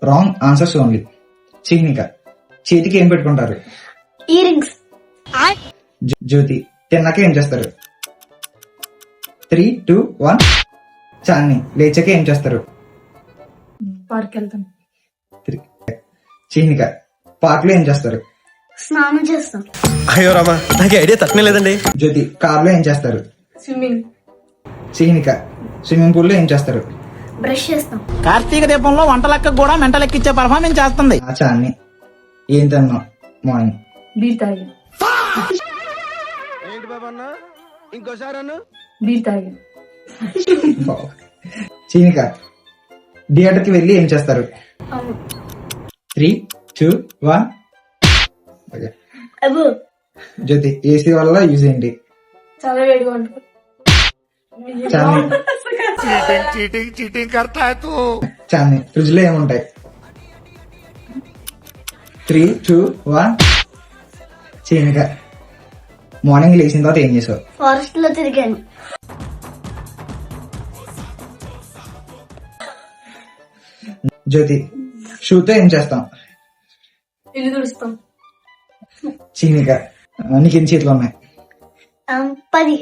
Wrong answers only. చీనిక, చేతికి ఏం పెట్టుకుంటారు? Ear rings. జ్యోతి, తిన్నాక ఏం చేస్తారు? 3, 2, 1. చాన్ని, లేచాక ఏం చేస్తారు? పార్క్ వెళ్తాం. చీనిక, పార్క్ లో ఏం చేస్తారు? స్నానం చేస్తాం. అయ్యో రామా, నాకు ఐడియా తక్కువ లేదండి. జ్యోతి, కార్ లో ఏం చేస్తారు? స్విమ్మింగ్. చీనిక, స్విమ్మింగ్ పూల్ లో ఏం చేస్తారు? బ్రష్ చేస్తాం. కార్తీక దీపంలో వంట లెక్క కూడా మెంట లెక్కిచ్చే పర్ఫార్మెన్స్ చేస్తుంది. చాన్ని, ఏం తిన్నాం మార్నింగ్? బీర్ తాగాం. ఏంటి బాబా అన్న, ఇంకోసారి అన్న. బీర్ తాగాం. చీనిక, థియేటర్ కి వెళ్ళి ఏం చేస్తారు? అవును. 3, 2, 1. అబ్బో. జ్యోతి, ఏసీ వల్ల యూజ్ ఏంటి? చాలా వేడిగా ఉంటుంది. చాన్ని, చీటింగ్ కర్తా హై తూ. చాన్ని, ఫ్రిడ్జ్ లో ఏముంటాయి? 3, 2, 1. చీనిక, మార్నింగ్ లేచిన తర్వాత ఏం చేసావు? ఫారెస్ట్ లో తిరిగాను. జ్యోతి, షూతో ఏం చేస్తాం? ఇల్లు తుడుస్తాం. చీనిక, నీకు ఎన్ని చేతులు ఉన్నాయి? 10.